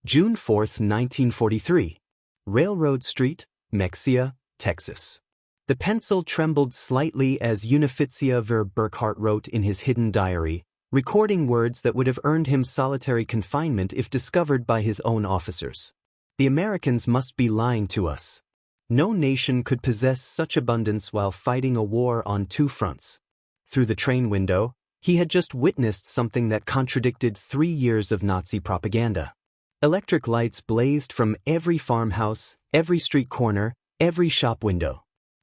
June 4, 1943. Railroad Street, Mexia, Texas. The pencil trembled slightly as Unificia ver Burkhardt wrote in his hidden diary, recording words that would have earned him solitary confinement if discovered by his own officers. The Americans must be lying to us. No nation could possess such abundance while fighting a war on two fronts. Through the train window, he had just witnessed something that contradicted 3 years of Nazi propaganda. Electric lights blazed from every farmhouse, every street corner, every shop window.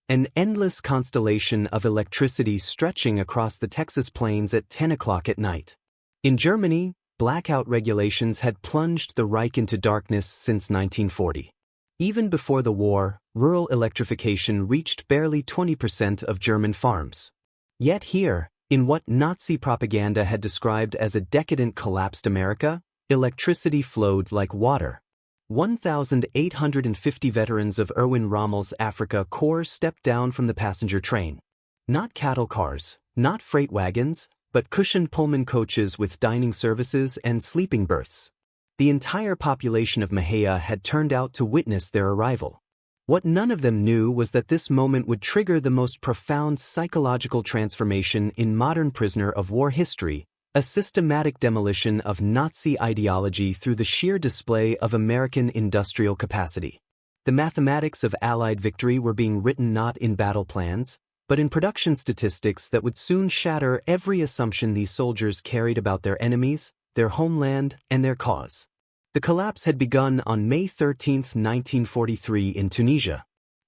An endless constellation of electricity stretching across the Texas plains at 10 o'clock at night. In Germany, blackout regulations had plunged the Reich into darkness since 1940. Even before the war, rural electrification reached barely 20% of German farms. Yet here, in what Nazi propaganda had described as a decadent collapsed America, electricity flowed like water. 1,850 veterans of Erwin Rommel's Afrika Korps stepped down from the passenger train. Not cattle cars, not freight wagons, but cushioned Pullman coaches with dining services and sleeping berths. The entire population of Mahia had turned out to witness their arrival. What none of them knew was that this moment would trigger the most profound psychological transformation in modern prisoner of war history, a systematic demolition of Nazi ideology through the sheer display of American industrial capacity. The mathematics of Allied victory were being written not in battle plans, but in production statistics that would soon shatter every assumption these soldiers carried about their enemies, their homeland, and their cause. The collapse had begun on May 13, 1943 in Tunisia.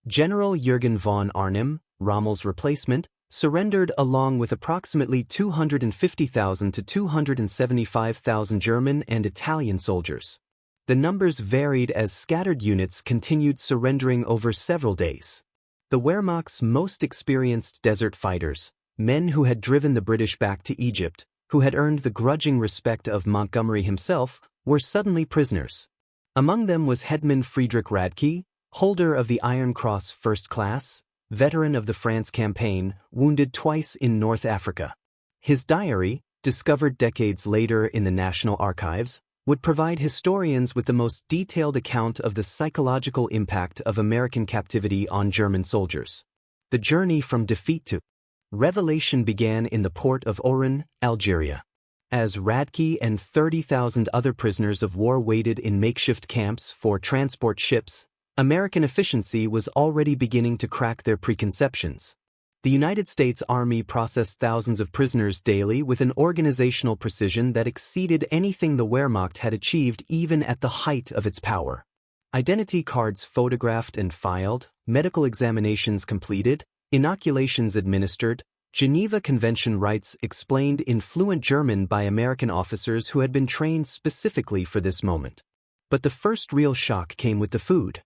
General Jürgen von Arnim, Rommel's replacement, surrendered along with approximately 250,000 to 275,000 German and Italian soldiers. The numbers varied as scattered units continued surrendering over several days. The Wehrmacht's most experienced desert fighters, men who had driven the British back to Egypt, who had earned the grudging respect of Montgomery himself, were suddenly prisoners. Among them was Hetman Friedrich Radke, holder of the Iron Cross First Class, veteran of the France campaign, wounded twice in North Africa. His diary, discovered decades later in the National Archives, would provide historians with the most detailed account of the psychological impact of American captivity on German soldiers. The journey from defeat to revelation began in the port of Oran, Algeria. As Radke and 30,000 other prisoners of war waited in makeshift camps for transport ships, American efficiency was already beginning to crack their preconceptions. The United States Army processed thousands of prisoners daily with an organizational precision that exceeded anything the Wehrmacht had achieved even at the height of its power. Identity cards photographed and filed, medical examinations completed, inoculations administered, Geneva Convention rights explained in fluent German by American officers who had been trained specifically for this moment. But the first real shock came with the food.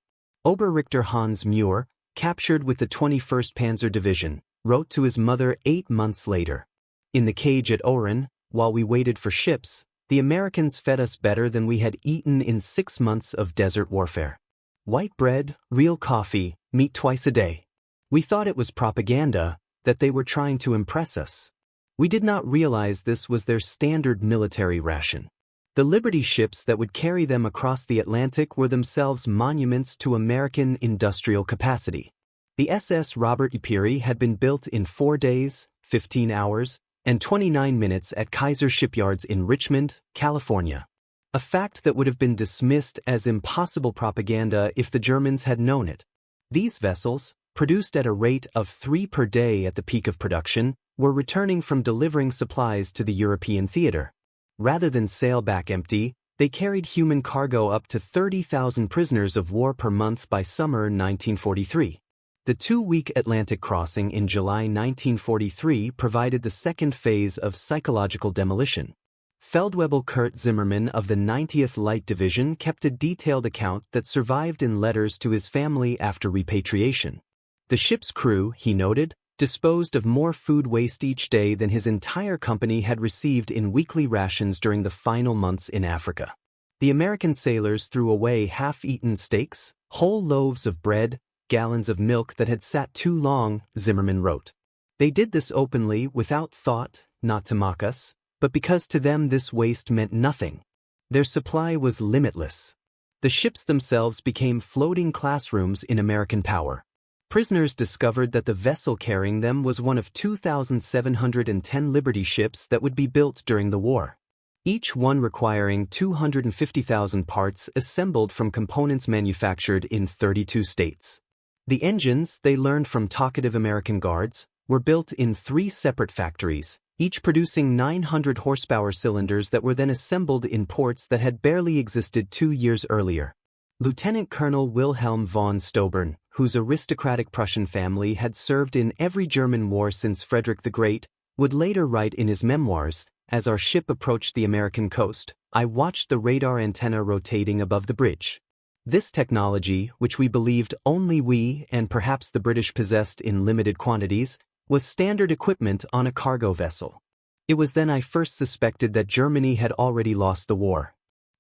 Oberrichter Hans Muir, captured with the 21st Panzer Division, wrote to his mother 8 months later. In the cage at Oran, while we waited for ships, the Americans fed us better than we had eaten in 6 months of desert warfare. White bread, real coffee, meat twice a day. We thought it was propaganda, that they were trying to impress us. We did not realize this was their standard military ration. The Liberty ships that would carry them across the Atlantic were themselves monuments to American industrial capacity. The SS Robert E. Peary had been built in 4 days, 15 hours, and 29 minutes at Kaiser Shipyards in Richmond, California. A fact that would have been dismissed as impossible propaganda if the Germans had known it. These vessels, produced at a rate of 3 per day at the peak of production, were returning from delivering supplies to the European theater. Rather than sail back empty, they carried human cargo up to 30,000 prisoners of war per month by summer 1943. The 2-week Atlantic crossing in July 1943 provided the second phase of psychological demolition. Feldwebel Kurt Zimmermann of the 90th Light Division kept a detailed account that survived in letters to his family after repatriation. The ship's crew, he noted, disposed of more food waste each day than his entire company had received in weekly rations during the final months in Africa. The American sailors threw away half-eaten steaks, whole loaves of bread, gallons of milk that had sat too long, Zimmermann wrote. They did this openly without thought, not to mock us, but because to them this waste meant nothing. Their supply was limitless. The ships themselves became floating classrooms in American power. Prisoners discovered that the vessel carrying them was one of 2,710 Liberty ships that would be built during the war, each one requiring 250,000 parts assembled from components manufactured in 32 states. The engines, they learned from talkative American guards, were built in 3 separate factories, each producing 900 horsepower cylinders that were then assembled in ports that had barely existed 2 years earlier. Lieutenant Colonel Wilhelm von Stobern, whose aristocratic Prussian family had served in every German war since Frederick the Great, would later write in his memoirs, "As our ship approached the American coast, I watched the radar antenna rotating above the bridge. This technology, which we believed only we and perhaps the British possessed in limited quantities, was standard equipment on a cargo vessel. It was then I first suspected that Germany had already lost the war."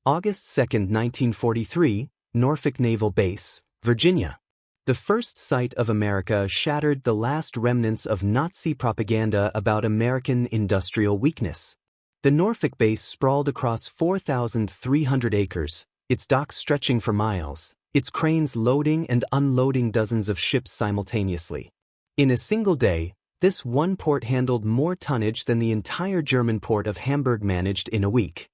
August 2, 1943, Norfolk Naval Base, Virginia. The first sight of America shattered the last remnants of Nazi propaganda about American industrial weakness. The Norfolk base sprawled across 4,300 acres, its docks stretching for miles, its cranes loading and unloading dozens of ships simultaneously. In a single day, this one port handled more tonnage than the entire German port of Hamburg managed in a week.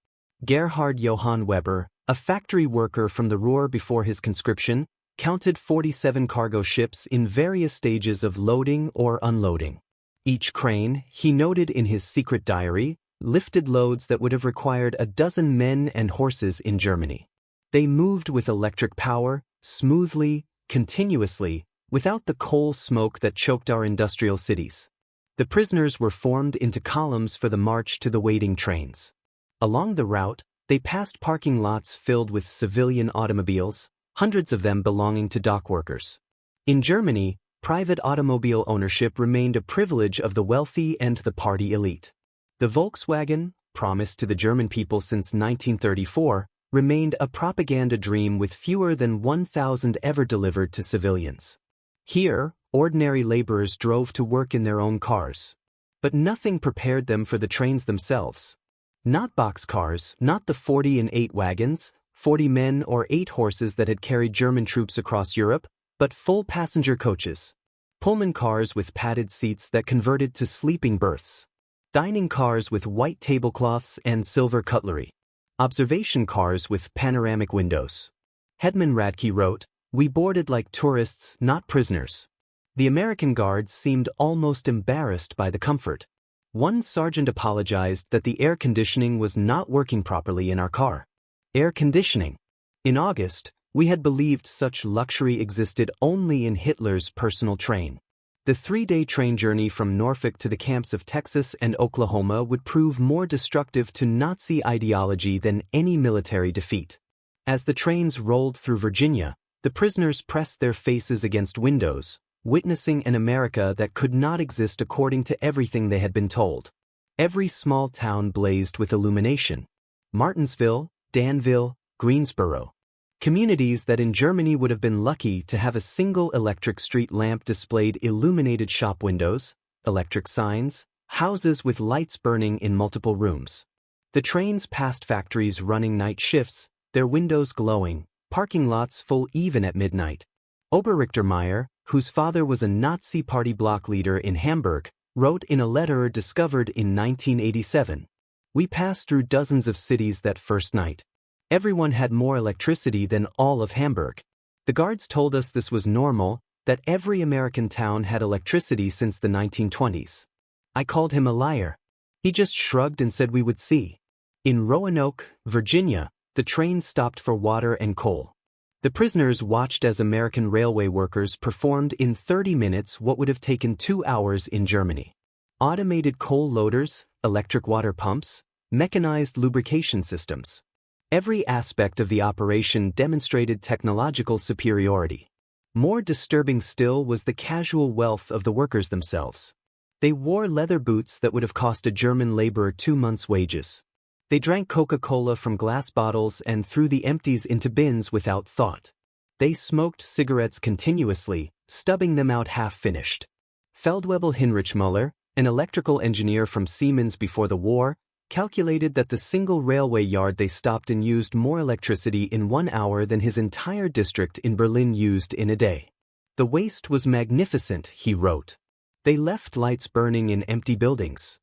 Gerhard Johann Weber, a factory worker from the Ruhr before his conscription, counted 47 cargo ships in various stages of loading or unloading. Each crane, he noted in his secret diary, lifted loads that would have required a dozen men and horses in Germany. They moved with electric power, smoothly, continuously, without the coal smoke that choked our industrial cities. The prisoners were formed into columns for the march to the waiting trains. Along the route, they passed parking lots filled with civilian automobiles, hundreds of them belonging to dock workers. In Germany, private automobile ownership remained a privilege of the wealthy and the party elite. The Volkswagen, promised to the German people since 1934, remained a propaganda dream with fewer than 1,000 ever delivered to civilians. Here, ordinary laborers drove to work in their own cars. But nothing prepared them for the trains themselves. Not boxcars, not the 40 and 8 wagons, 40 men or 8 horses that had carried German troops across Europe, but full passenger coaches. Pullman cars with padded seats that converted to sleeping berths. Dining cars with white tablecloths and silver cutlery. Observation cars with panoramic windows. Hetman Radke wrote, "We boarded like tourists, not prisoners." The American guards seemed almost embarrassed by the comfort. One sergeant apologized that the air conditioning was not working properly in our car. Air conditioning. In August, we had believed such luxury existed only in Hitler's personal train. The 3-day train journey from Norfolk to the camps of Texas and Oklahoma would prove more destructive to Nazi ideology than any military defeat. As the trains rolled through Virginia, the prisoners pressed their faces against windows, witnessing an America that could not exist according to everything they had been told. Every small town blazed with illumination. Martinsville, Danville, Greensboro. Communities that in Germany would have been lucky to have a single electric street lamp displayed illuminated shop windows, electric signs, houses with lights burning in multiple rooms. The trains passed factories running night shifts, their windows glowing, parking lots full even at midnight. Oberrichter-Meyer, whose father was a Nazi party bloc leader in Hamburg, wrote in a letter discovered in 1987. "We passed through dozens of cities that first night. Everyone had more electricity than all of Hamburg. The guards told us this was normal, that every American town had electricity since the 1920s. I called him a liar. He just shrugged and said we would see." In Roanoke, Virginia, the trains stopped for water and coal. The prisoners watched as American railway workers performed in 30 minutes what would have taken 2 hours in Germany. Automated coal loaders, electric water pumps, mechanized lubrication systems. Every aspect of the operation demonstrated technological superiority. More disturbing still was the casual wealth of the workers themselves. They wore leather boots that would have cost a German laborer 2 months' wages. They drank Coca-Cola from glass bottles and threw the empties into bins without thought. They smoked cigarettes continuously, stubbing them out half-finished. Feldwebel Heinrich Müller, an electrical engineer from Siemens before the war, calculated that the single railway yard they stopped in used more electricity in 1 hour than his entire district in Berlin used in a day. The waste was magnificent, he wrote. They left lights burning in empty buildings.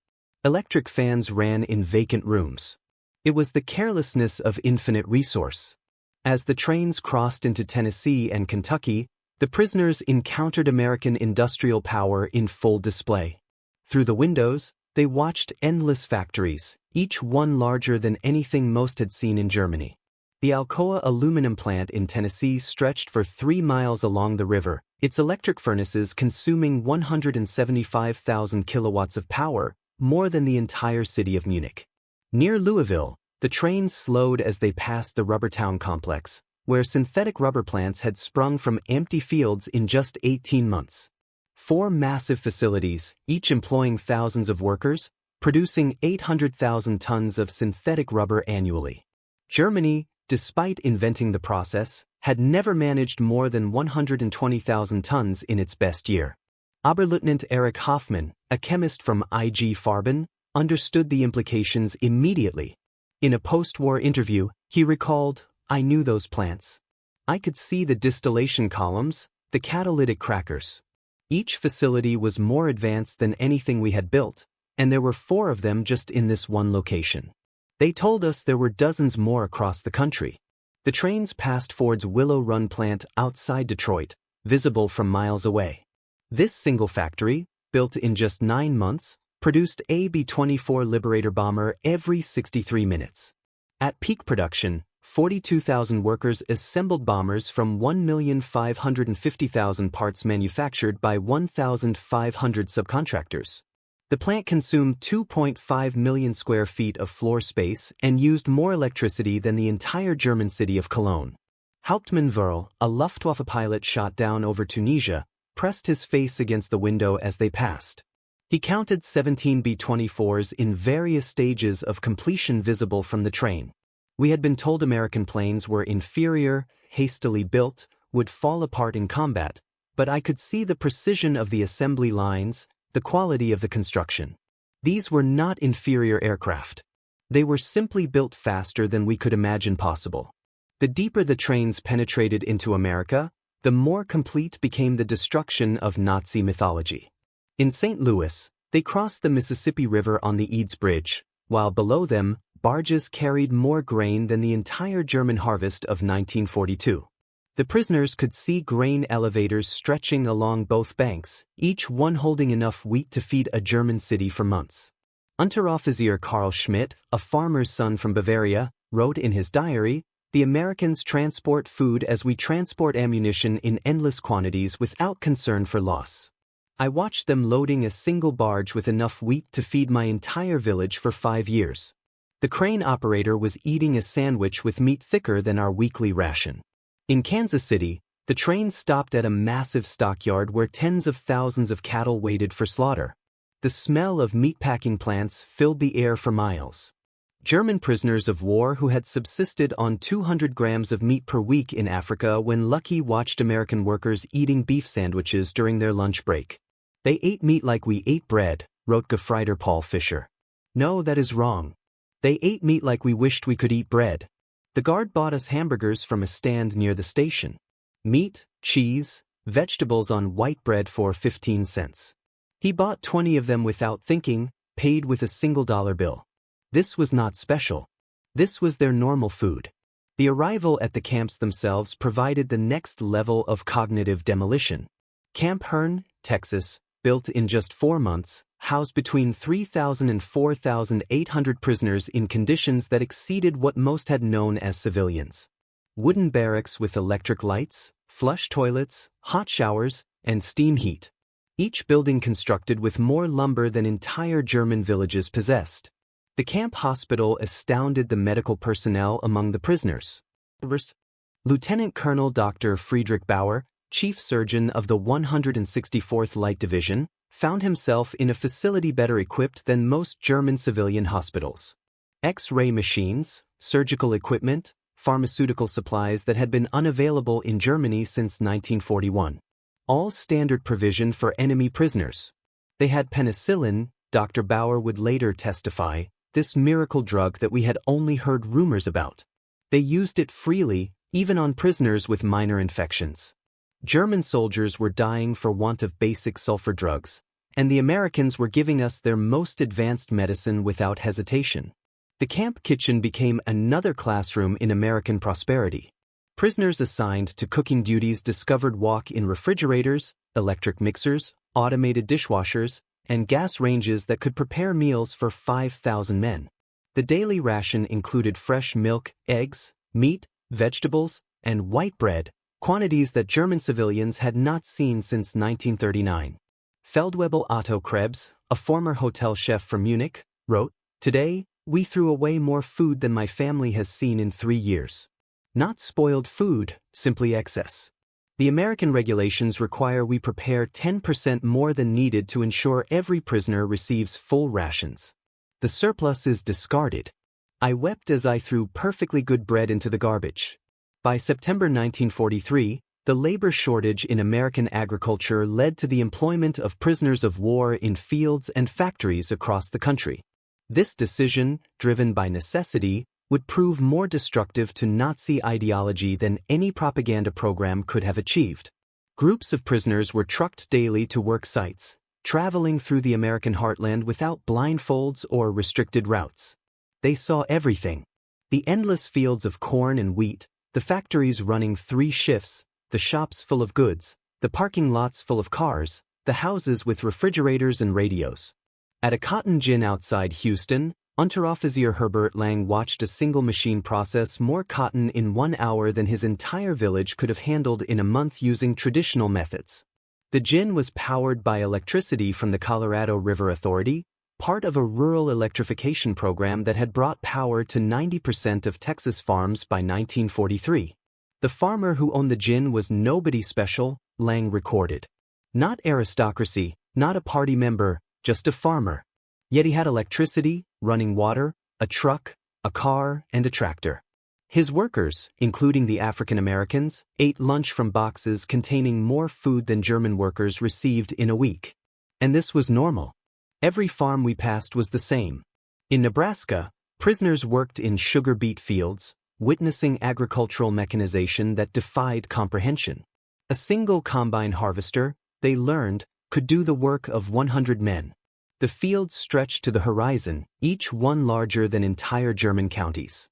Electric fans ran in vacant rooms. It was the carelessness of infinite resource. As the trains crossed into Tennessee and Kentucky, the prisoners encountered American industrial power in full display. Through the windows, they watched endless factories, each one larger than anything most had seen in Germany. The Alcoa aluminum plant in Tennessee stretched for 3 miles along the river, its electric furnaces consuming 175,000 kilowatts of power, more than the entire city of Munich. Near Louisville, the trains slowed as they passed the rubber town complex, where synthetic rubber plants had sprung from empty fields in just 18 months. 4 massive facilities, each employing thousands of workers, producing 800,000 tons of synthetic rubber annually. Germany, despite inventing the process, had never managed more than 120,000 tons in its best year. Oberleutnant Erich Hoffmann, a chemist from IG Farben, understood the implications immediately. In a post-war interview, he recalled, "I knew those plants. I could see the distillation columns, the catalytic crackers. Each facility was more advanced than anything we had built, and there were 4 of them just in this one location. They told us there were dozens more across the country." The trains passed Ford's Willow Run plant outside Detroit, visible from miles away. This single factory, built in just 9 months, produced a B-24 Liberator bomber every 63 minutes. At peak production, 42,000 workers assembled bombers from 1,550,000 parts manufactured by 1,500 subcontractors. The plant consumed 2.5 million square feet of floor space and used more electricity than the entire German city of Cologne. Hauptmann Wörl, a Luftwaffe pilot shot down over Tunisia, pressed his face against the window as they passed. He counted 17 B-24s in various stages of completion visible from the train. We had been told American planes were inferior, hastily built, would fall apart in combat, but I could see the precision of the assembly lines, the quality of the construction. These were not inferior aircraft. They were simply built faster than we could imagine possible. The deeper the trains penetrated into America, the more complete became the destruction of Nazi mythology. In St. Louis, they crossed the Mississippi River on the Eads Bridge, while below them, barges carried more grain than the entire German harvest of 1942. The prisoners could see grain elevators stretching along both banks, each one holding enough wheat to feed a German city for months. Unteroffizier Karl Schmidt, a farmer's son from Bavaria, wrote in his diary, "The Americans transport food as we transport ammunition in endless quantities without concern for loss. I watched them loading a single barge with enough wheat to feed my entire village for 5 years. The crane operator was eating a sandwich with meat thicker than our weekly ration." In Kansas City, the train stopped at a massive stockyard where tens of thousands of cattle waited for slaughter. The smell of meatpacking plants filled the air for miles. German prisoners of war who had subsisted on 200 grams of meat per week in Africa when lucky watched American workers eating beef sandwiches during their lunch break. "They ate meat like we ate bread," wrote Gefreiter Paul Fischer. No, that is wrong. They ate meat like we wished we could eat bread. The guard bought us hamburgers from a stand near the station. Meat, cheese, vegetables on white bread for 15 cents. He bought 20 of them without thinking, paid with a single dollar bill. This was not special. This was their normal food. The arrival at the camps themselves provided the next level of cognitive demolition. Camp Hearn, Texas, built in just 4 months, housed between 3,000 and 4,800 prisoners in conditions that exceeded what most had known as civilians. Wooden barracks with electric lights, flush toilets, hot showers, and steam heat. Each building constructed with more lumber than entire German villages possessed. The camp hospital astounded the medical personnel among the prisoners. Lieutenant Colonel Dr. Friedrich Bauer, chief surgeon of the 164th Light Division, found himself in a facility better equipped than most German civilian hospitals. X-ray machines, surgical equipment, pharmaceutical supplies that had been unavailable in Germany since 1941. All standard provision for enemy prisoners. They had penicillin, Dr. Bauer would later testify, this miracle drug that we had only heard rumors about. They used it freely, even on prisoners with minor infections. German soldiers were dying for want of basic sulfur drugs, and the Americans were giving us their most advanced medicine without hesitation. The camp kitchen became another classroom in American prosperity. Prisoners assigned to cooking duties discovered walk-in refrigerators, electric mixers, automated dishwashers, and gas ranges that could prepare meals for 5,000 men. The daily ration included fresh milk, eggs, meat, vegetables, and white bread, quantities that German civilians had not seen since 1939. Feldwebel Otto Krebs, a former hotel chef from Munich, wrote, "Today, we threw away more food than my family has seen in 3 years. Not spoiled food, simply excess." The American regulations require we prepare 10% more than needed to ensure every prisoner receives full rations. The surplus is discarded. I wept as I threw perfectly good bread into the garbage. By September 1943, the labor shortage in American agriculture led to the employment of prisoners of war in fields and factories across the country. This decision, driven by necessity, would prove more destructive to Nazi ideology than any propaganda program could have achieved. Groups of prisoners were trucked daily to work sites, traveling through the American heartland without blindfolds or restricted routes. They saw everything: the endless fields of corn and wheat, the factories running 3 shifts, the shops full of goods, the parking lots full of cars, the houses with refrigerators and radios. At a cotton gin outside Houston, Unteroffizier Herbert Lang watched a single machine process more cotton in 1 hour than his entire village could have handled in a month using traditional methods. The gin was powered by electricity from the Colorado River Authority, part of a rural electrification program that had brought power to 90% of Texas farms by 1943. The farmer who owned the gin was nobody special, Lang recorded. Not aristocracy, not a party member, just a farmer. Yet he had electricity, running water, a truck, a car, and a tractor. His workers, including the African Americans, ate lunch from boxes containing more food than German workers received in a week. And this was normal. Every farm we passed was the same. In Nebraska, prisoners worked in sugar beet fields, witnessing agricultural mechanization that defied comprehension. A single combine harvester, they learned, could do the work of 100 men. The fields stretched to the horizon, each one larger than entire German counties.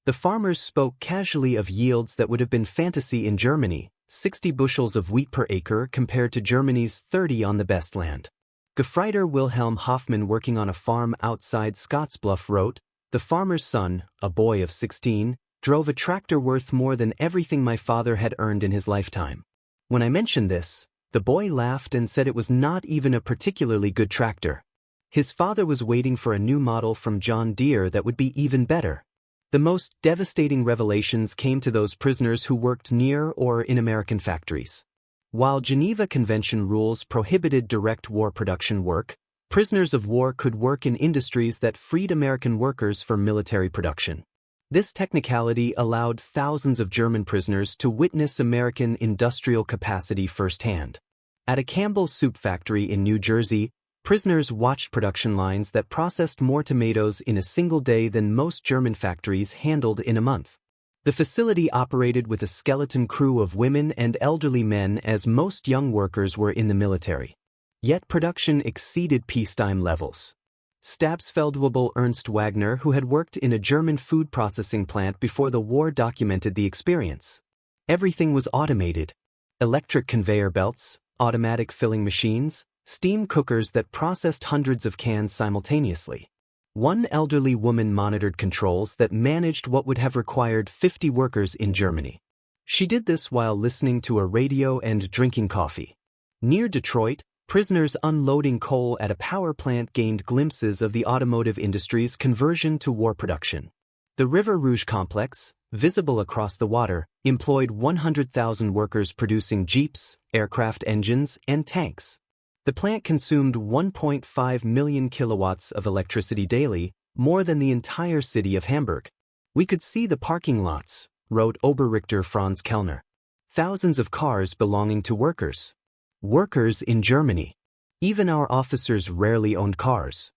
The farmers spoke casually of yields that would have been fantasy in Germany, 60 bushels of wheat per acre compared to Germany's 30 on the best land. Gefreiter Wilhelm Hoffmann, working on a farm outside Scottsbluff, wrote, "The farmer's son, a boy of 16, drove a tractor worth more than everything my father had earned in his lifetime. When I mentioned this, the boy laughed and said it was not even a particularly good tractor. His father was waiting for a new model from John Deere that would be even better." The most devastating revelations came to those prisoners who worked near or in American factories. While Geneva Convention rules prohibited direct war production work, prisoners of war could work in industries that freed American workers for military production. This technicality allowed thousands of German prisoners to witness American industrial capacity firsthand. At a Campbell's soup factory in New Jersey, prisoners watched production lines that processed more tomatoes in a single day than most German factories handled in a month. The facility operated with a skeleton crew of women and elderly men, as most young workers were in the military. Yet production exceeded peacetime levels. Stabsfeldwebel Ernst Wagner, who had worked in a German food processing plant before the war, documented the experience. Everything was automated. Electric conveyor belts, automatic filling machines, steam cookers that processed hundreds of cans simultaneously. One elderly woman monitored controls that managed what would have required 50 workers in Germany. She did this while listening to a radio and drinking coffee. Near Detroit, prisoners unloading coal at a power plant gained glimpses of the automotive industry's conversion to war production. The River Rouge complex, visible across the water, employed 100,000 workers producing jeeps, aircraft engines, and tanks. The plant consumed 1.5 million kilowatts of electricity daily, more than the entire city of Hamburg. "We could see the parking lots," wrote Oberrichter Franz Kellner. "Thousands of cars belonging to workers. Workers in Germany. Even our officers rarely owned cars.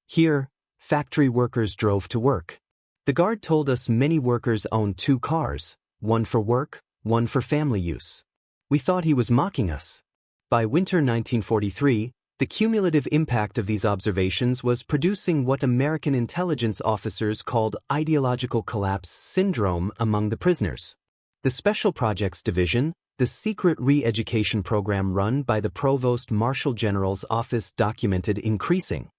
Here, factory workers drove to work. The guard told us many workers owned 2 cars, one for work, one for family use. We thought he was mocking us. By winter 1943, the cumulative impact of these observations was producing what American intelligence officers called ideological collapse syndrome among the prisoners. The Special Projects Division, the secret re-education program run by the Provost Marshal General's office, documented increasing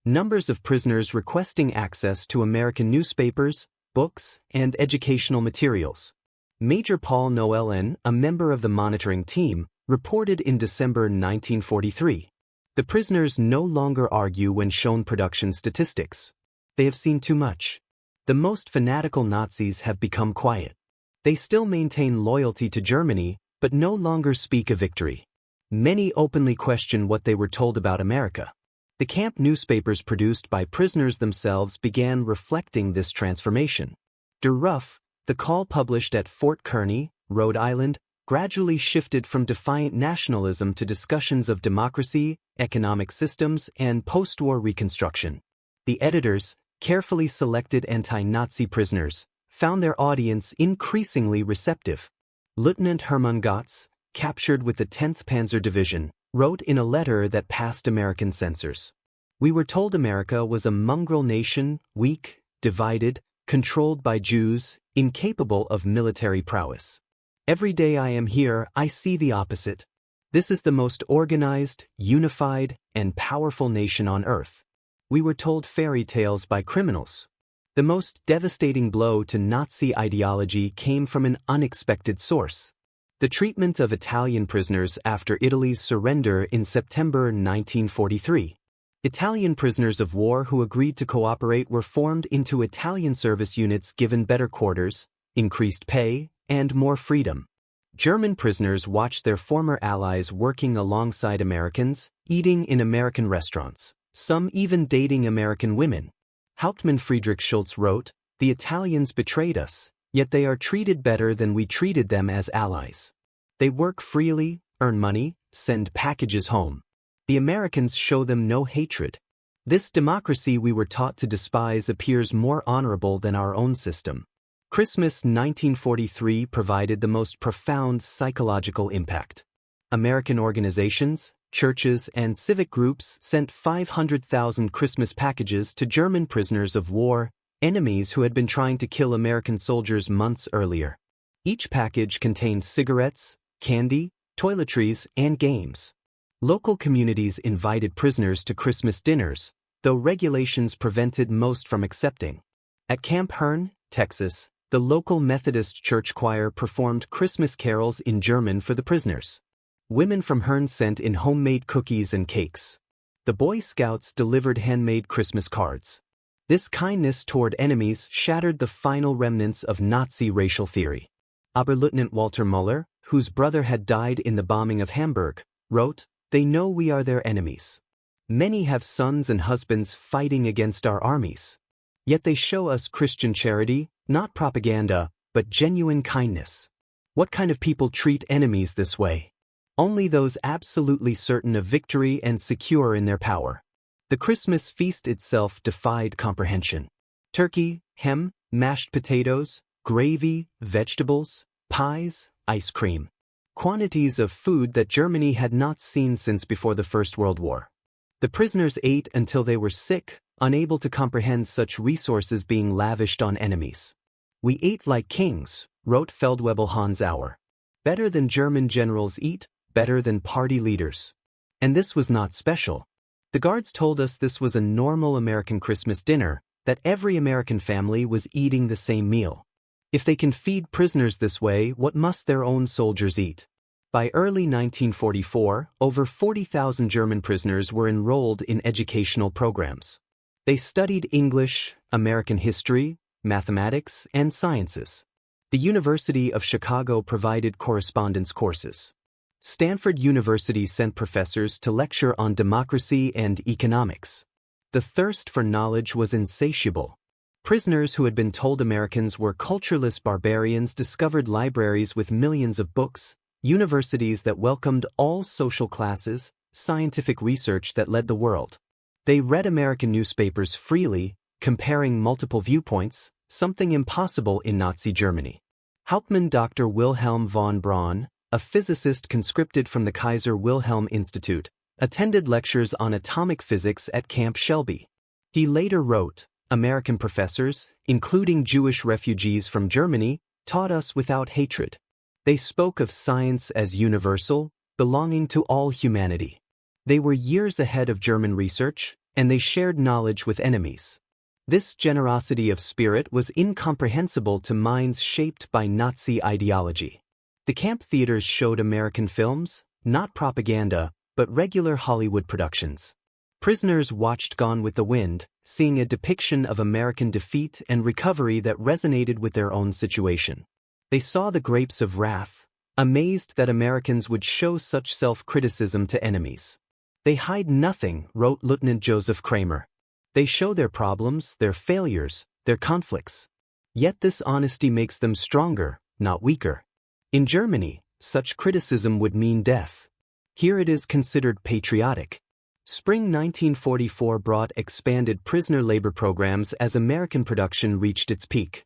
numbers of prisoners requesting access to American newspapers, books, and educational materials. Major Paul Noellen, a member of the monitoring team, reported in December 1943. The prisoners no longer argue when shown production statistics. They have seen too much. The most fanatical Nazis have become quiet. They still maintain loyalty to Germany, but no longer speak of victory. Many openly question what they were told about America. The camp newspapers produced by prisoners themselves began reflecting this transformation. Der Ruf, the call published at Fort Kearny, Rhode Island, gradually shifted from defiant nationalism to discussions of democracy, economic systems, and post-war reconstruction. The editors, carefully selected anti-Nazi prisoners, found their audience increasingly receptive. Lieutenant Hermann Gotz, captured with the 10th Panzer Division, wrote in a letter that passed American censors. "We were told America was a mongrel nation, weak, divided, controlled by Jews, incapable of military prowess. Every day I am here, I see the opposite. This is the most organized, unified, and powerful nation on earth. We were told fairy tales by criminals." The most devastating blow to Nazi ideology came from an unexpected source: the treatment of Italian prisoners after Italy's surrender in September 1943. Italian prisoners of war who agreed to cooperate were formed into Italian service units given better quarters, increased pay, and more freedom. German prisoners watched their former allies working alongside Americans, eating in American restaurants, some even dating American women. Hauptmann Friedrich Schultz wrote, "The Italians betrayed us, yet they are treated better than we treated them as allies. They work freely, earn money, send packages home. The Americans show them no hatred. This democracy we were taught to despise appears more honorable than our own system." Christmas 1943 provided the most profound psychological impact. American organizations, churches, and civic groups sent 500,000 Christmas packages to German prisoners of war, enemies who had been trying to kill American soldiers months earlier. Each package contained cigarettes, candy, toiletries, and games. Local communities invited prisoners to Christmas dinners, though regulations prevented most from accepting. At Camp Hearn, Texas, the local Methodist church choir performed Christmas carols in German for the prisoners. Women from Hearn sent in homemade cookies and cakes. The Boy Scouts delivered handmade Christmas cards. This kindness toward enemies shattered the final remnants of Nazi racial theory. Oberleutnant Walter Müller, whose brother had died in the bombing of Hamburg, wrote, "They know we are their enemies. Many have sons and husbands fighting against our armies. Yet they show us Christian charity, not propaganda, but genuine kindness. What kind of people treat enemies this way? Only those absolutely certain of victory and secure in their power." The Christmas feast itself defied comprehension. Turkey, ham, mashed potatoes, gravy, vegetables, pies, ice cream. Quantities of food that Germany had not seen since before the First World War. The prisoners ate until they were sick, unable to comprehend such resources being lavished on enemies. "We ate like kings," wrote Feldwebel Hans Auer. "Better than German generals eat, better than party leaders." And this was not special. The guards told us this was a normal American Christmas dinner, that every American family was eating the same meal. If they can feed prisoners this way, what must their own soldiers eat? By early 1944, over 40,000 German prisoners were enrolled in educational programs. They studied English, American history, mathematics, and sciences. The University of Chicago provided correspondence courses. Stanford University sent professors to lecture on democracy and economics. The thirst for knowledge was insatiable. Prisoners who had been told Americans were cultureless barbarians discovered libraries with millions of books, universities that welcomed all social classes, scientific research that led the world. They read American newspapers freely, comparing multiple viewpoints, something impossible in Nazi Germany. Hauptmann Dr. Wilhelm von Braun, a physicist conscripted from the Kaiser Wilhelm Institute, attended lectures on atomic physics at Camp Shelby. He later wrote, "American professors, including Jewish refugees from Germany, taught us without hatred. They spoke of science as universal, belonging to all humanity. They were years ahead of German research, and they shared knowledge with enemies." This generosity of spirit was incomprehensible to minds shaped by Nazi ideology. The camp theaters showed American films, not propaganda, but regular Hollywood productions. Prisoners watched Gone with the Wind, seeing a depiction of American defeat and recovery that resonated with their own situation. They saw the grapes of wrath, amazed that Americans would show such self-criticism to enemies. "They hide nothing," wrote Lieutenant Joseph Kramer. "They show their problems, their failures, their conflicts. Yet this honesty makes them stronger, not weaker." In Germany, such criticism would mean death. Here it is considered patriotic. Spring 1944 brought expanded prisoner labor programs as American production reached its peak.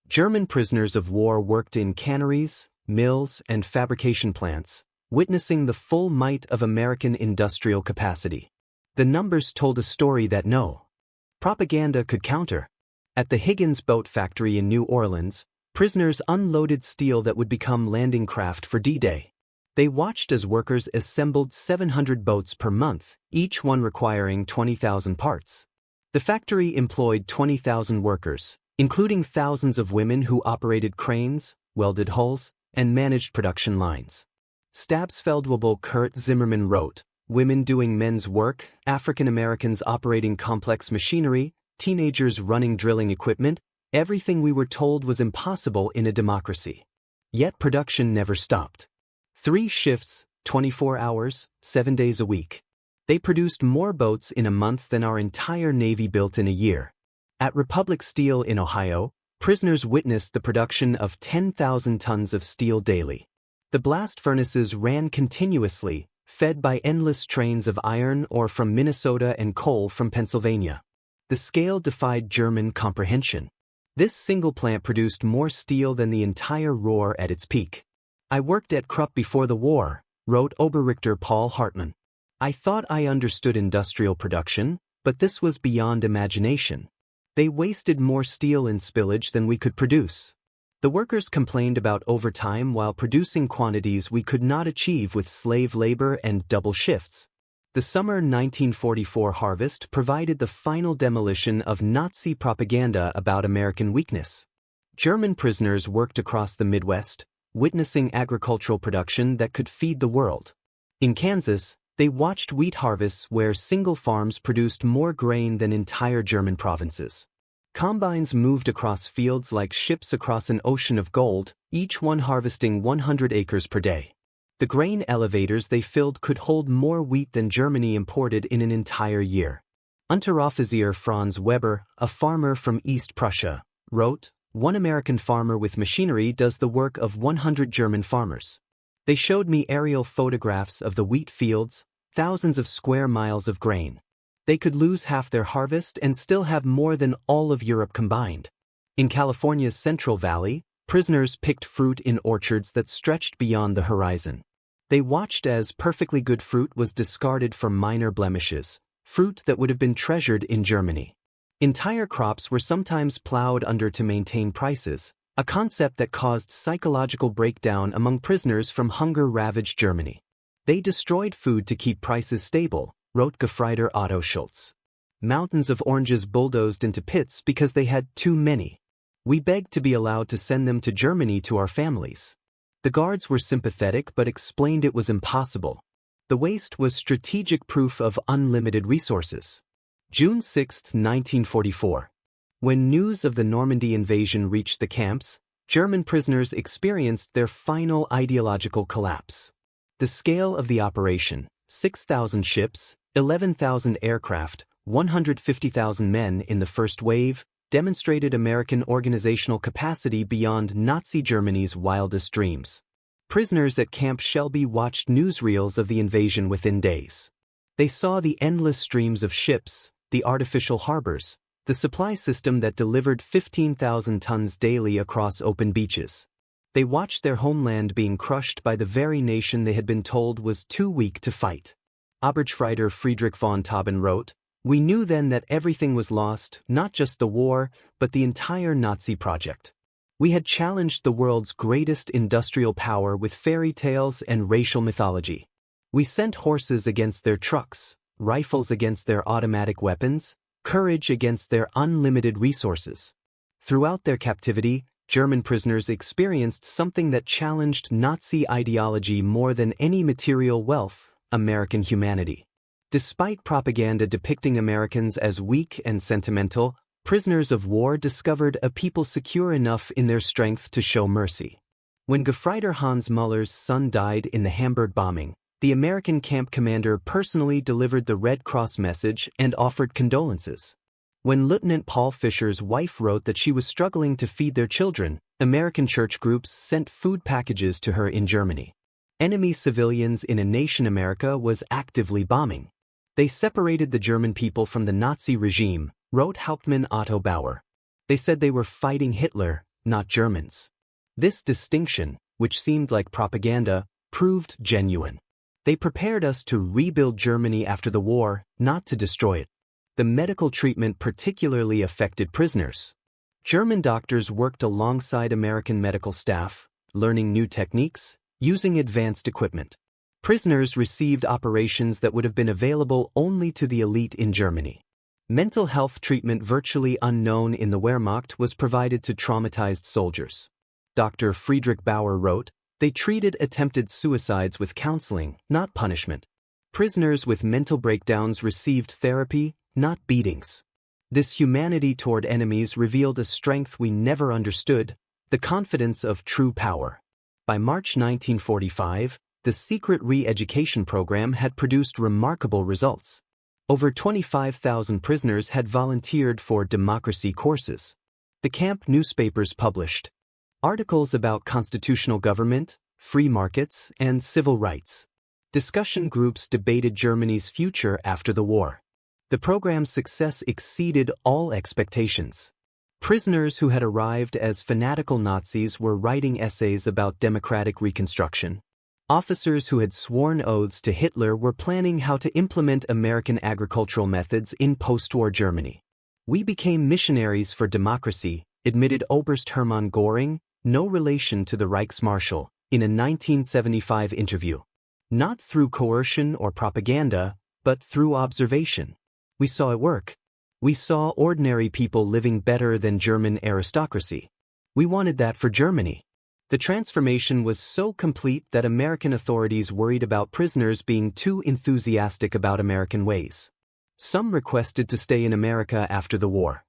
German prisoners of war worked in canneries, mills, and fabrication plants, witnessing the full might of American industrial capacity. The numbers told a story that no propaganda could counter. At the Higgins Boat Factory in New Orleans, prisoners unloaded steel that would become landing craft for D-Day. They watched as workers assembled 700 boats per month, each one requiring 20,000 parts. The factory employed 20,000 workers, including thousands of women who operated cranes, welded hulls, and managed production lines. Stabsfeldwebel Kurt Zimmermann wrote, "Women doing men's work, African Americans operating complex machinery, teenagers running drilling equipment, everything we were told was impossible in a democracy." Yet production never stopped. 3 shifts, 24 hours, 7 days a week. They produced more boats in a month than our entire Navy built in a year. At Republic Steel in Ohio, prisoners witnessed the production of 10,000 tons of steel daily. The blast furnaces ran continuously, fed by endless trains of iron ore from Minnesota and coal from Pennsylvania. The scale defied German comprehension. This single plant produced more steel than the entire Ruhr at its peak. "I worked at Krupp before the war," wrote Oberrichter Paul Hartmann. "I thought I understood industrial production, but this was beyond imagination. They wasted more steel in spillage than we could produce." The workers complained about overtime while producing quantities we could not achieve with slave labor and double shifts. The summer 1944 harvest provided the final demolition of Nazi propaganda about American weakness. German prisoners worked across the Midwest, witnessing agricultural production that could feed the world. In Kansas, they watched wheat harvests where single farms produced more grain than entire German provinces. Combines moved across fields like ships across an ocean of gold, each one harvesting 100 acres per day. The grain elevators they filled could hold more wheat than Germany imported in an entire year. Unteroffizier Franz Weber, a farmer from East Prussia, wrote, "One American farmer with machinery does the work of 100 German farmers." They showed me aerial photographs of the wheat fields, thousands of square miles of grain. They could lose half their harvest and still have more than all of Europe combined. In California's Central Valley, prisoners picked fruit in orchards that stretched beyond the horizon. They watched as perfectly good fruit was discarded for minor blemishes, fruit that would have been treasured in Germany. Entire crops were sometimes plowed under to maintain prices, a concept that caused psychological breakdown among prisoners from hunger-ravaged Germany. "They destroyed food to keep prices stable," wrote Gefreiter Otto Schultz. "Mountains of oranges bulldozed into pits because they had too many. We begged to be allowed to send them to Germany to our families." The guards were sympathetic but explained it was impossible. The waste was strategic proof of unlimited resources. June 6, 1944. When news of the Normandy invasion reached the camps, German prisoners experienced their final ideological collapse. The scale of the operation, 6,000 ships, 11,000 aircraft, 150,000 men in the first wave, demonstrated American organizational capacity beyond Nazi Germany's wildest dreams. Prisoners at Camp Shelby watched newsreels of the invasion within days. They saw the endless streams of ships, the artificial harbors, the supply system that delivered 15,000 tons daily across open beaches. They watched their homeland being crushed by the very nation they had been told was too weak to fight. Oberstfrieder Friedrich von Tauben wrote, "We knew then that everything was lost, not just the war, but the entire Nazi project. We had challenged the world's greatest industrial power with fairy tales and racial mythology. We sent horses against their trucks, rifles against their automatic weapons, courage against their unlimited resources." Throughout their captivity, German prisoners experienced something that challenged Nazi ideology more than any material wealth: American humanity. Despite propaganda depicting Americans as weak and sentimental, prisoners of war discovered a people secure enough in their strength to show mercy. When Gefreiter Hans Müller's son died in the Hamburg bombing, the American camp commander personally delivered the Red Cross message and offered condolences. When Lieutenant Paul Fischer's wife wrote that she was struggling to feed their children, American church groups sent food packages to her in Germany. Enemy civilians in a nation America was actively bombing. They separated the German people from the Nazi regime, wrote Hauptmann Otto Bauer. They said they were fighting Hitler, not Germans. This distinction, which seemed like propaganda, proved genuine. They prepared us to rebuild Germany after the war, not to destroy it. The medical treatment particularly affected prisoners. German doctors worked alongside American medical staff, learning new techniques, using advanced equipment. Prisoners received operations that would have been available only to the elite in Germany. Mental health treatment virtually unknown in the Wehrmacht was provided to traumatized soldiers. Dr. Friedrich Bauer wrote, "They treated attempted suicides with counseling, not punishment. Prisoners with mental breakdowns received therapy, not beatings." This humanity toward enemies revealed a strength we never understood: the confidence of true power. By March 1945, the secret re-education program had produced remarkable results. Over 25,000 prisoners had volunteered for democracy courses. The camp newspapers published articles about constitutional government, free markets, and civil rights. Discussion groups debated Germany's future after the war. The program's success exceeded all expectations. Prisoners who had arrived as fanatical Nazis were writing essays about democratic reconstruction. Officers who had sworn oaths to Hitler were planning how to implement American agricultural methods in post-war Germany. "We became missionaries for democracy," admitted Oberst Hermann Göring, no relation to the Reichsmarschall, in a 1975 interview. "Not through coercion or propaganda, but through observation. We saw it work. We saw ordinary people living better than German aristocracy. We wanted that for Germany." The transformation was so complete that American authorities worried about prisoners being too enthusiastic about American ways. Some requested to stay in America after the war.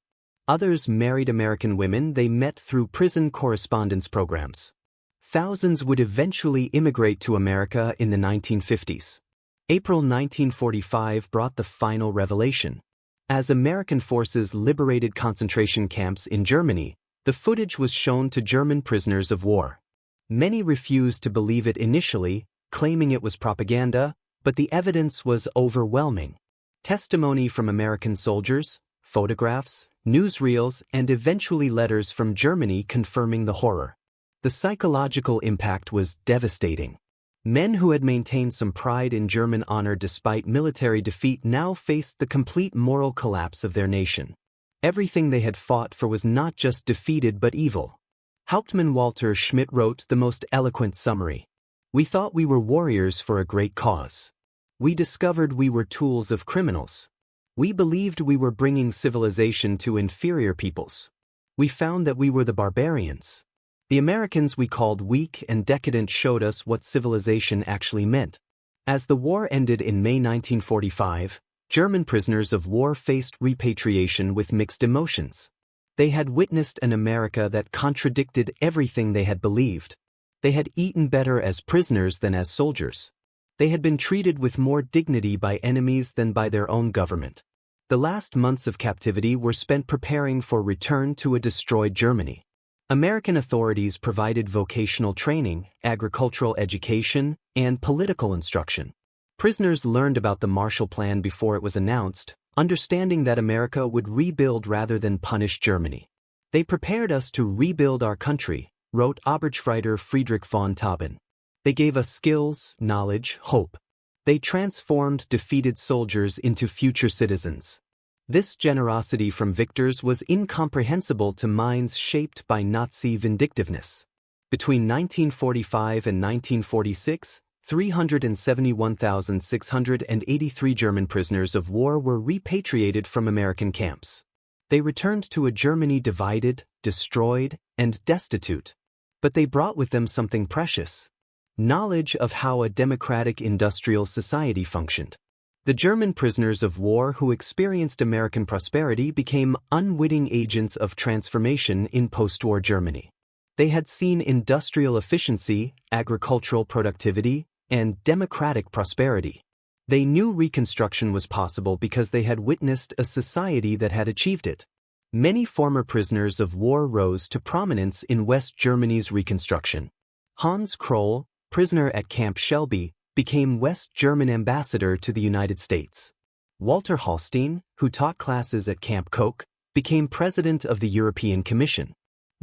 Others married American women they met through prison correspondence programs. Thousands would eventually immigrate to America in the 1950s. April 1945 brought the final revelation. As American forces liberated concentration camps in Germany, the footage was shown to German prisoners of war. Many refused to believe it initially, claiming it was propaganda, but the evidence was overwhelming. Testimony from American soldiers, photographs, newsreels, and eventually letters from Germany confirming the horror. The psychological impact was devastating. Men who had maintained some pride in German honor despite military defeat now faced the complete moral collapse of their nation. Everything they had fought for was not just defeated but evil. Hauptmann Walter Schmidt wrote the most eloquent summary. "We thought we were warriors for a great cause. We discovered we were tools of criminals. We believed we were bringing civilization to inferior peoples. We found that we were the barbarians. The Americans we called weak and decadent showed us what civilization actually meant." As the war ended in May 1945, German prisoners of war faced repatriation with mixed emotions. They had witnessed an America that contradicted everything they had believed. They had eaten better as prisoners than as soldiers. They had been treated with more dignity by enemies than by their own government. The last months of captivity were spent preparing for return to a destroyed Germany. American authorities provided vocational training, agricultural education, and political instruction. Prisoners learned about the Marshall Plan before it was announced, understanding that America would rebuild rather than punish Germany. They prepared us to rebuild our country, wrote Oberstfrieder Friedrich von Tauben. They gave us skills, knowledge, hope. They transformed defeated soldiers into future citizens. This generosity from victors was incomprehensible to minds shaped by Nazi vindictiveness. Between 1945 and 1946, 371,683 German prisoners of war were repatriated from American camps. They returned to a Germany divided, destroyed, and destitute. But they brought with them something precious: knowledge of how a democratic industrial society functioned. The German prisoners of war who experienced American prosperity became unwitting agents of transformation in post-war Germany. They had seen industrial efficiency, agricultural productivity, and democratic prosperity. They knew Reconstruction was possible because they had witnessed a society that had achieved it. Many former prisoners of war rose to prominence in West Germany's Reconstruction. Hans Kroll, prisoner at Camp Shelby, became West German ambassador to the United States. Walter Hallstein, who taught classes at Camp Koch, became president of the European Commission.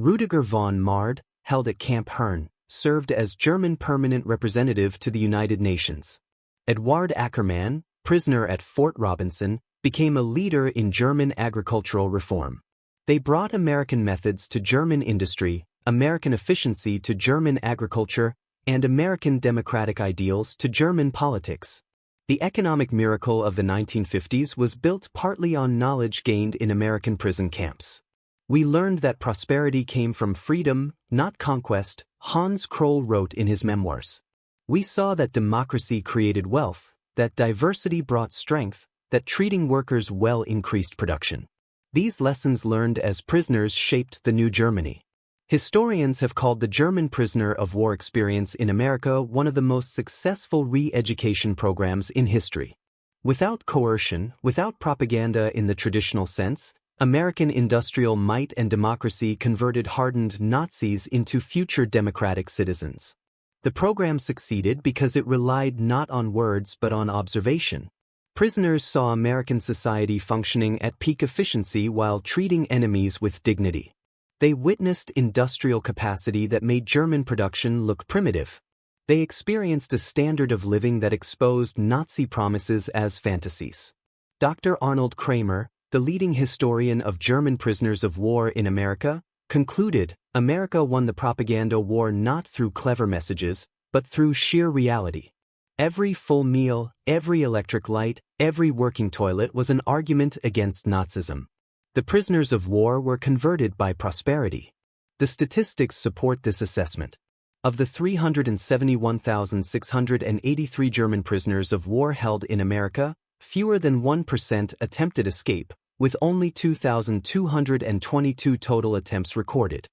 Rüdiger von Maard, held at Camp Herne, served as German permanent representative to the United Nations. Eduard Ackermann, prisoner at Fort Robinson, became a leader in German agricultural reform. They brought American methods to German industry, American efficiency to German agriculture, and American democratic ideals to German politics. The economic miracle of the 1950s was built partly on knowledge gained in American prison camps. We learned that prosperity came from freedom, not conquest, Hans Kroll wrote in his memoirs. We saw that democracy created wealth, that diversity brought strength, that treating workers well increased production. These lessons learned as prisoners shaped the new Germany. Historians have called the German prisoner of war experience in America one of the most successful re-education programs in history. Without coercion, without propaganda in the traditional sense, American industrial might and democracy converted hardened Nazis into future democratic citizens. The program succeeded because it relied not on words but on observation. Prisoners saw American society functioning at peak efficiency while treating enemies with dignity. They witnessed industrial capacity that made German production look primitive. They experienced a standard of living that exposed Nazi promises as fantasies. Dr. Arnold Kramer, the leading historian of German prisoners of war in America, concluded, America won the propaganda war not through clever messages, but through sheer reality. Every full meal, every electric light, every working toilet was an argument against Nazism. The prisoners of war were converted by prosperity. The statistics support this assessment. Of the 371,683 German prisoners of war held in America, fewer than 1% attempted escape, with only 2,222 total attempts recorded.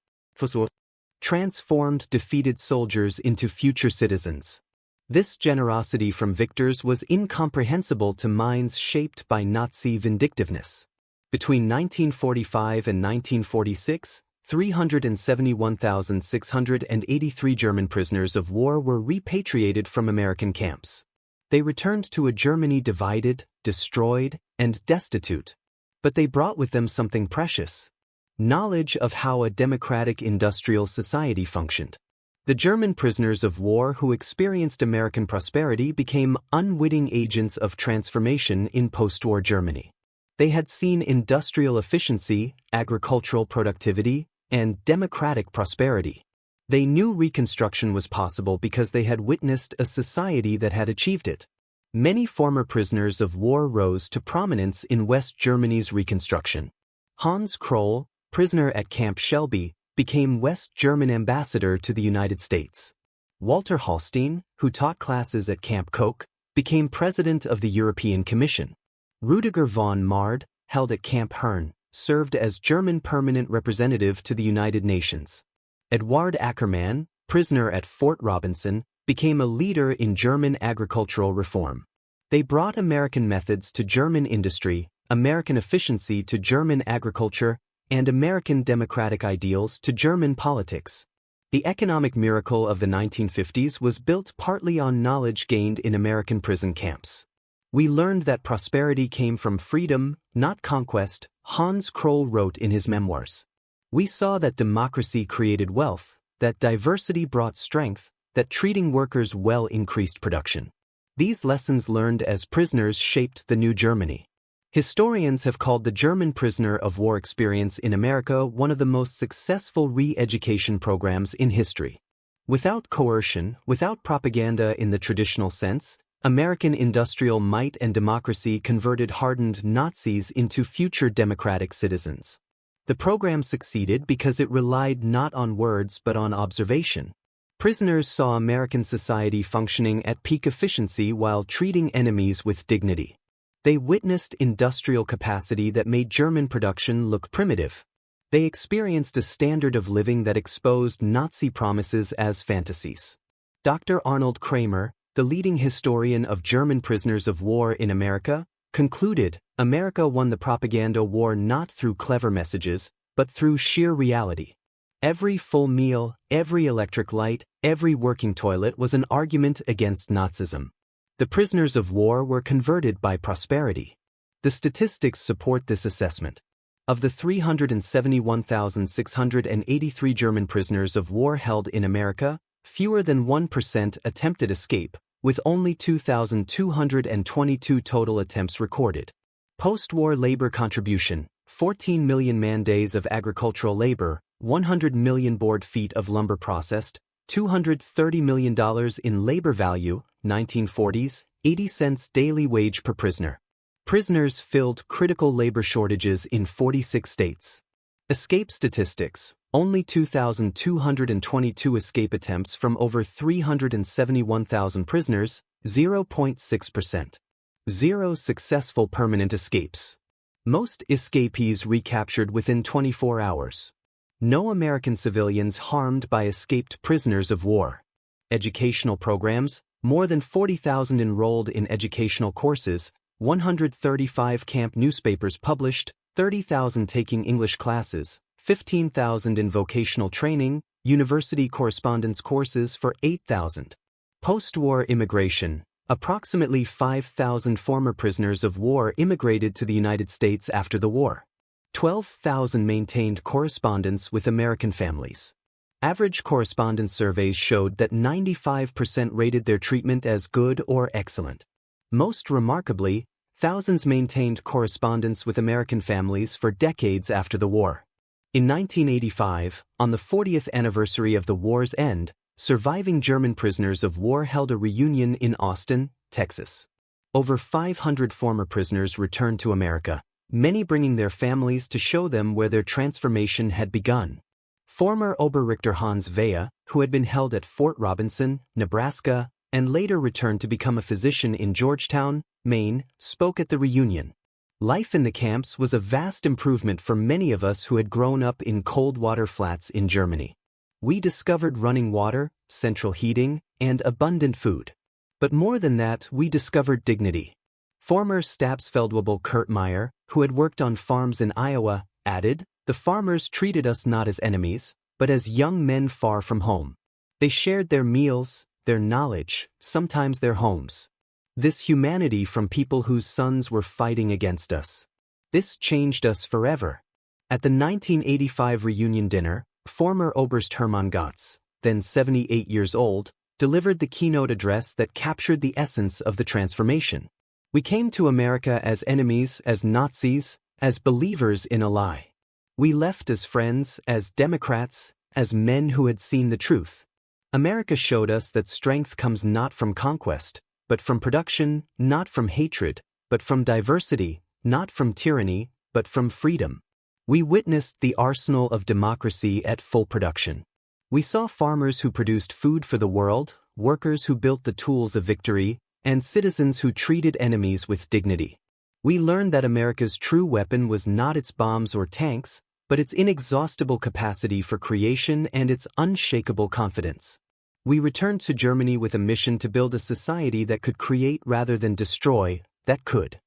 Transformed defeated soldiers into future citizens. This generosity from victors was incomprehensible to minds shaped by Nazi vindictiveness. Between 1945 and 1946, 371,683 German prisoners of war were repatriated from American camps. They returned to a Germany divided, destroyed, and destitute. But they brought with them something precious: knowledge of how a democratic industrial society functioned. The German prisoners of war who experienced American prosperity became unwitting agents of transformation in post-war Germany. They had seen industrial efficiency, agricultural productivity, and democratic prosperity. They knew Reconstruction was possible because they had witnessed a society that had achieved it. Many former prisoners of war rose to prominence in West Germany's Reconstruction. Hans Kroll, prisoner at Camp Shelby, became West German ambassador to the United States. Walter Hallstein, who taught classes at Camp Koch, became president of the European Commission. Rüdiger von Maard, held at Camp Herne, served as German permanent representative to the United Nations. Eduard Ackermann, prisoner at Fort Robinson, became a leader in German agricultural reform. They brought American methods to German industry, American efficiency to German agriculture, and American democratic ideals to German politics. The economic miracle of the 1950s was built partly on knowledge gained in American prison camps. We learned that prosperity came from freedom, not conquest, Hans Kroll wrote in his memoirs. We saw that democracy created wealth, that diversity brought strength, that treating workers well increased production. These lessons learned as prisoners shaped the new Germany. Historians have called the German prisoner of war experience in America one of the most successful re-education programs in history. Without coercion, without propaganda in the traditional sense, American industrial might and democracy converted hardened Nazis into future democratic citizens. The program succeeded because it relied not on words but on observation. Prisoners saw American society functioning at peak efficiency while treating enemies with dignity. They witnessed industrial capacity that made German production look primitive. They experienced a standard of living that exposed Nazi promises as fantasies. Dr. Arnold Kramer, the leading historian of German prisoners of war in America, concluded, America won the propaganda war not through clever messages, but through sheer reality. Every full meal, every electric light, every working toilet was an argument against Nazism. The prisoners of war were converted by prosperity. The statistics support this assessment. Of the 371,683 German prisoners of war held in America, fewer than 1% attempted escape, with only 2,222 total attempts recorded. Post-war labor contribution: 14 million man-days of agricultural labor, 100 million board feet of lumber processed, $230 million in labor value, 1940s, 80 cents daily wage per prisoner. Prisoners filled critical labor shortages in 46 states. Escape statistics: only 2,222 escape attempts from over 371,000 prisoners, 0.6%. 0 successful permanent escapes. Most escapees recaptured within 24 hours. No American civilians harmed by escaped prisoners of war. Educational programs: more than 40,000 enrolled in educational courses, 135 camp newspapers published, 30,000 taking English classes, 15,000 in vocational training, university correspondence courses for 8,000. Post-war immigration: approximately 5,000 former prisoners of war immigrated to the United States after the war. 12,000 maintained correspondence with American families. Average correspondence surveys showed that 95% rated their treatment as good or excellent. Most remarkably, thousands maintained correspondence with American families for decades after the war. In 1985, on the 40th anniversary of the war's end, surviving German prisoners of war held a reunion in Austin, Texas. Over 500 former prisoners returned to America, many bringing their families to show them where their transformation had begun. Former Oberrichter Hans Vea, who had been held at Fort Robinson, Nebraska, and later returned to become a physician in Georgetown, Maine, spoke at the reunion. Life in the camps was a vast improvement for many of us who had grown up in cold water flats in Germany. We discovered running water, central heating, and abundant food. But more than that, we discovered dignity. Former Stabsfeldwebel Kurt Meyer, who had worked on farms in Iowa, added, "The farmers treated us not as enemies, but as young men far from home. They shared their meals, their knowledge, sometimes their homes. This humanity from people whose sons were fighting against us. This changed us forever." At the 1985 reunion dinner, former Oberst Hermann Gotz, then 78 years old, delivered the keynote address that captured the essence of the transformation. We came to America as enemies, as Nazis, as believers in a lie. We left as friends, as Democrats, as men who had seen the truth. America showed us that strength comes not from conquest, but from production, not from hatred, but from diversity, not from tyranny, but from freedom. We witnessed the arsenal of democracy at full production. We saw farmers who produced food for the world, workers who built the tools of victory, and citizens who treated enemies with dignity. We learned that America's true weapon was not its bombs or tanks, but its inexhaustible capacity for creation and its unshakable confidence. We returned to Germany with a mission to build a society that could create rather than destroy, that could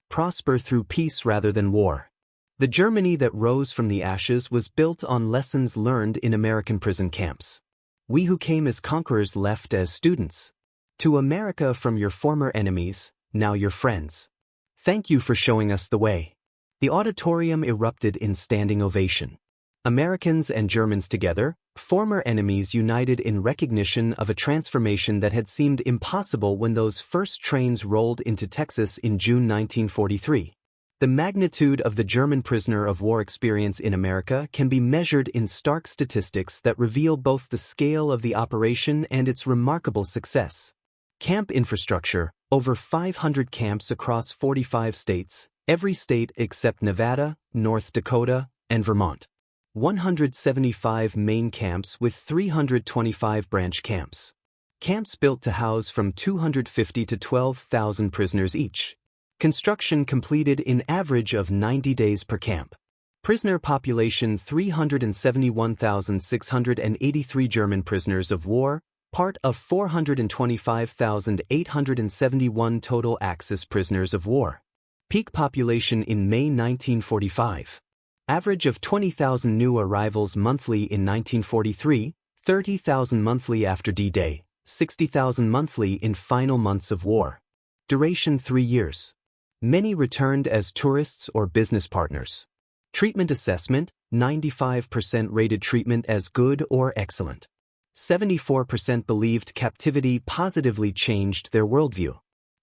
prosper through peace rather than war. The Germany that rose from the ashes was built on lessons learned in American prison camps. We who came as conquerors left as students. To America from your former enemies, now your friends. Thank you for showing us the way. The auditorium erupted in standing ovation. Americans and Germans together, former enemies united in recognition of a transformation that had seemed impossible when those first trains rolled into Texas in June 1943. The magnitude of the German prisoner of war experience in America can be measured in stark statistics that reveal both the scale of the operation and its remarkable success. Camp infrastructure, over 500 camps across 45 states, every state except Nevada, North Dakota, and Vermont. 175 main camps with 325 branch camps. Camps built to house from 250 to 12,000 prisoners each. Construction completed in average of 90 days per camp. Prisoner population 371,683 German prisoners of war, part of 425,871 total Axis prisoners of war. Peak population in May 1945. Average of 20,000 new arrivals monthly in 1943, 30,000 monthly after D-Day, 60,000 monthly in final months of war. Duration 3 years. Many returned as tourists or business partners. Treatment assessment, 95% rated treatment as good or excellent. 74% believed captivity positively changed their worldview.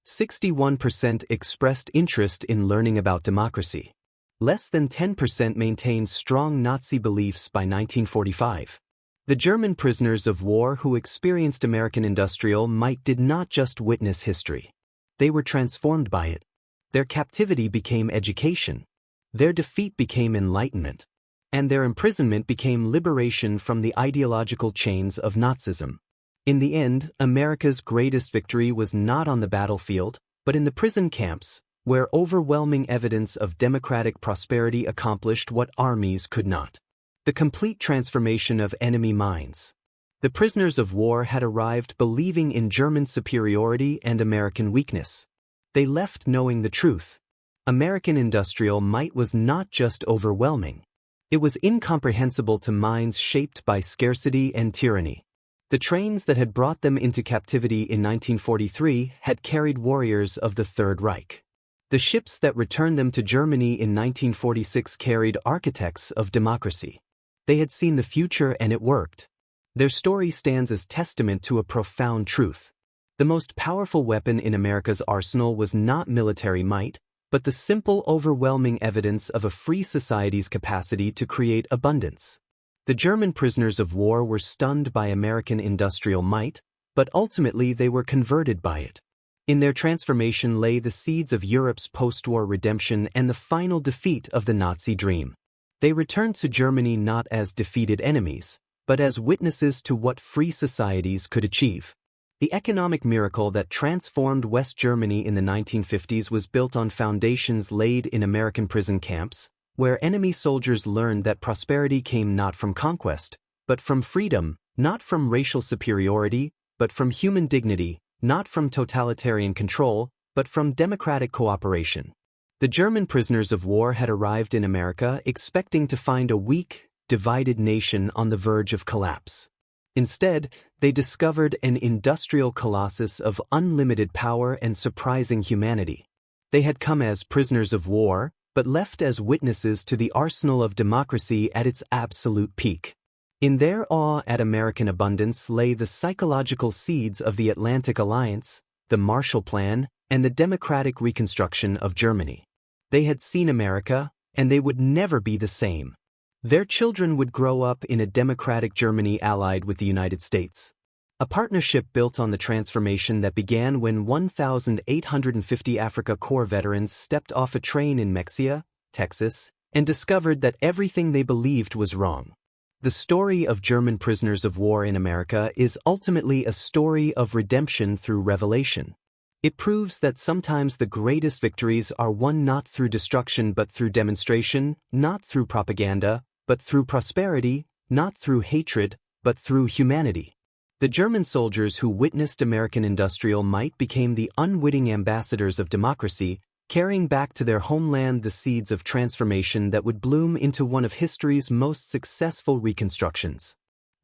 61% expressed interest in learning about democracy. Less than 10% maintained strong Nazi beliefs by 1945. The German prisoners of war who experienced American industrial might did not just witness history. They were transformed by it. Their captivity became education. Their defeat became enlightenment. And their imprisonment became liberation from the ideological chains of Nazism. In the end, America's greatest victory was not on the battlefield, but in the prison camps, where overwhelming evidence of democratic prosperity accomplished what armies could not. The complete transformation of enemy minds. The prisoners of war had arrived believing in German superiority and American weakness. They left knowing the truth. American industrial might was not just overwhelming. It was incomprehensible to minds shaped by scarcity and tyranny. The trains that had brought them into captivity in 1943 had carried warriors of the Third Reich. The ships that returned them to Germany in 1946 carried architects of democracy. They had seen the future and it worked. Their story stands as testament to a profound truth. The most powerful weapon in America's arsenal was not military might, but the simple, overwhelming evidence of a free society's capacity to create abundance. The German prisoners of war were stunned by American industrial might, but ultimately they were converted by it. In their transformation lay the seeds of Europe's post-war redemption and the final defeat of the Nazi dream. They returned to Germany not as defeated enemies, but as witnesses to what free societies could achieve. The economic miracle that transformed West Germany in the 1950s was built on foundations laid in American prison camps, where enemy soldiers learned that prosperity came not from conquest, but from freedom, not from racial superiority, but from human dignity, not from totalitarian control, but from democratic cooperation. The German prisoners of war had arrived in America expecting to find a weak, divided nation on the verge of collapse. Instead, they discovered an industrial colossus of unlimited power and surprising humanity. They had come as prisoners of war, but left as witnesses to the arsenal of democracy at its absolute peak. In their awe at American abundance lay the psychological seeds of the Atlantic Alliance, the Marshall Plan, and the democratic reconstruction of Germany. They had seen America, and they would never be the same. Their children would grow up in a democratic Germany allied with the United States. A partnership built on the transformation that began when 1,850 Afrika Korps veterans stepped off a train in Mexia, Texas, and discovered that everything they believed was wrong. The story of German prisoners of war in America is ultimately a story of redemption through revelation. It proves that sometimes the greatest victories are won not through destruction but through demonstration, not through propaganda, but through prosperity, not through hatred, but through humanity. The German soldiers who witnessed American industrial might became the unwitting ambassadors of democracy, carrying back to their homeland the seeds of transformation that would bloom into one of history's most successful reconstructions.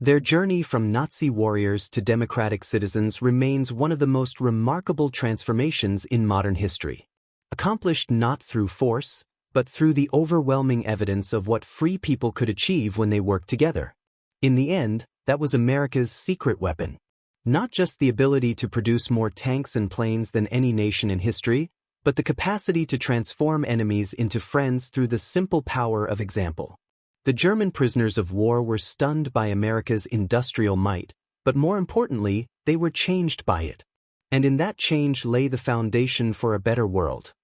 Their journey from Nazi warriors to democratic citizens remains one of the most remarkable transformations in modern history. Accomplished not through force, but through the overwhelming evidence of what free people could achieve when they worked together. In the end, that was America's secret weapon. Not just the ability to produce more tanks and planes than any nation in history, but the capacity to transform enemies into friends through the simple power of example. The German prisoners of war were stunned by America's industrial might, but more importantly, they were changed by it. And in that change lay the foundation for a better world.